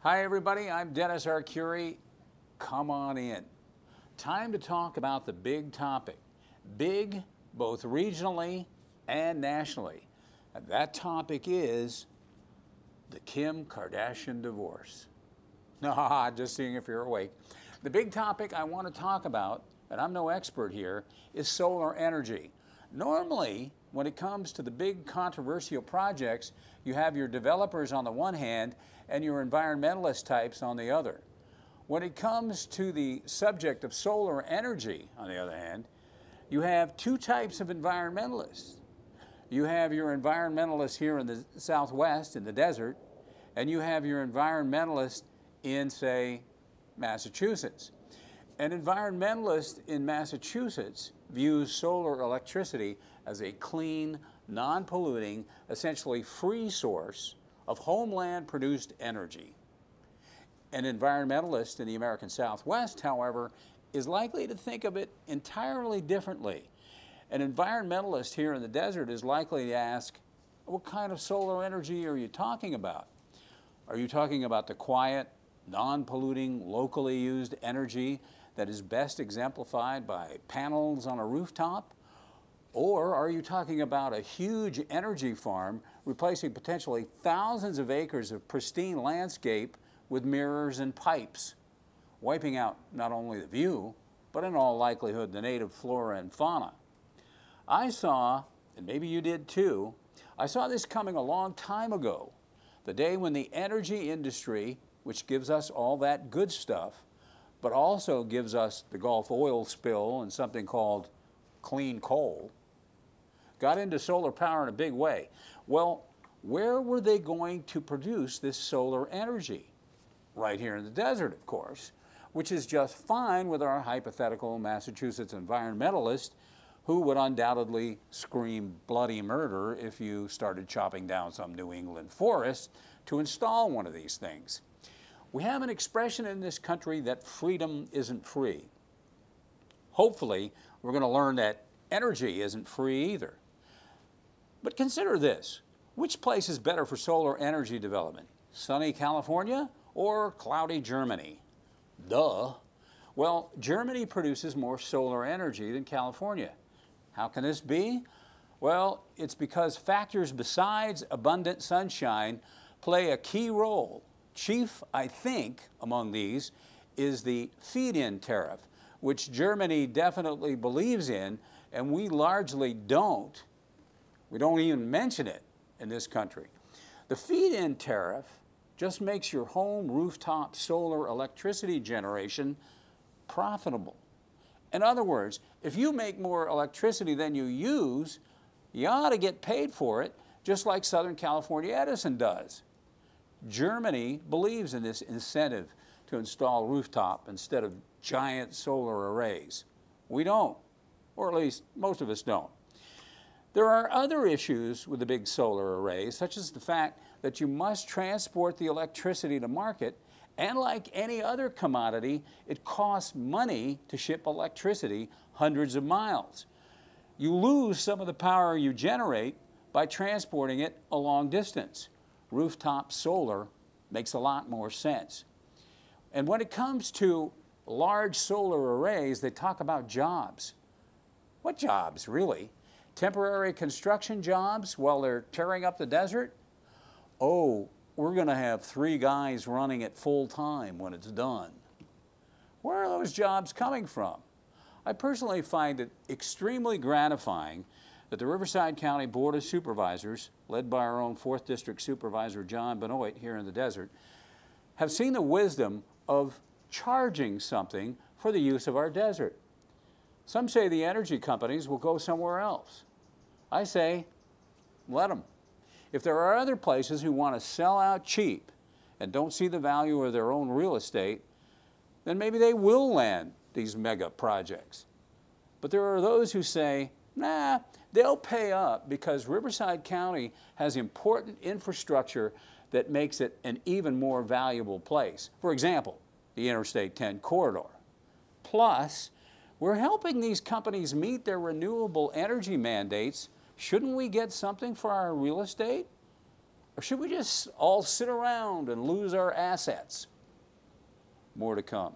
Hi everybody, I'm Dennis Arcuri. Come on in. Time to talk about the big topic. Big both regionally and nationally. And that topic is the Kim Kardashian divorce. No, just seeing if you're awake. The big topic I want to talk about, and I'm no expert here, is solar energy. Normally, when it comes to the big controversial projects, you have your developers on the one hand and your environmentalist types on the other. When it comes to the subject of solar energy, on the other hand, you have two types of environmentalists. You have your environmentalists here in the Southwest, in the desert, and you have your environmentalists in, say, Massachusetts. An environmentalist in Massachusetts views solar electricity as a clean, non-polluting, essentially free source of homeland-produced energy. An environmentalist in the American Southwest, however, is likely to think of it entirely differently. An environmentalist here in the desert is likely to ask, what kind of solar energy are you talking about? Are you talking about the quiet, non-polluting, locally used energy that is best exemplified by panels on a rooftop? Or are you talking about a huge energy farm replacing potentially thousands of acres of pristine landscape with mirrors and pipes, wiping out not only the view, but in all likelihood the native flora and fauna? I saw, and maybe you did too, I saw this coming a long time ago, the day when the energy industry, which gives us all that good stuff, but also gives us the Gulf oil spill and something called clean coal, got into solar power in a big way. Well, where were they going to produce this solar energy? Right here in the desert, of course, which is just fine with our hypothetical Massachusetts environmentalist who would undoubtedly scream bloody murder if you started chopping down some New England forest to install one of these things. We have an expression in this country that freedom isn't free. Hopefully, we're going to learn that energy isn't free either. But consider this. Which place is better for solar energy development? Sunny California or cloudy Germany? Duh. Well, Germany produces more solar energy than California. How can this be? Well, it's because factors besides abundant sunshine play a key role. Chief, I think, among these is the feed-in tariff, which Germany definitely believes in, and we largely don't. We don't even mention it in this country. The feed-in tariff just makes your home rooftop solar electricity generation profitable. In other words, if you make more electricity than you use, you ought to get paid for it, just like Southern California Edison does. Germany believes in this incentive to install rooftop instead of giant solar arrays. We don't, or at least most of us don't. There are other issues with the big solar arrays, such as the fact that you must transport the electricity to market, and like any other commodity, it costs money to ship electricity hundreds of miles. You lose some of the power you generate by transporting it a long distance. Rooftop solar makes a lot more sense. And when it comes to large solar arrays, they talk about jobs. What jobs, really? Temporary construction jobs while they're tearing up the desert? Oh, we're going to have 3 guys running it full time when it's done. Where are those jobs coming from? I personally find it extremely gratifying that the Riverside County Board of Supervisors, led by our own 4th District Supervisor John Benoit here in the desert, have seen the wisdom of charging something for the use of our desert. Some say the energy companies will go somewhere else. I say, let them. If there are other places who want to sell out cheap and don't see the value of their own real estate, then maybe they will land these mega projects. But there are those who say, nah, they'll pay up because Riverside County has important infrastructure that makes it an even more valuable place. For example, the Interstate 10 corridor. Plus, we're helping these companies meet their renewable energy mandates. Shouldn't we get something for our real estate? Or should we just all sit around and lose our assets? More to come.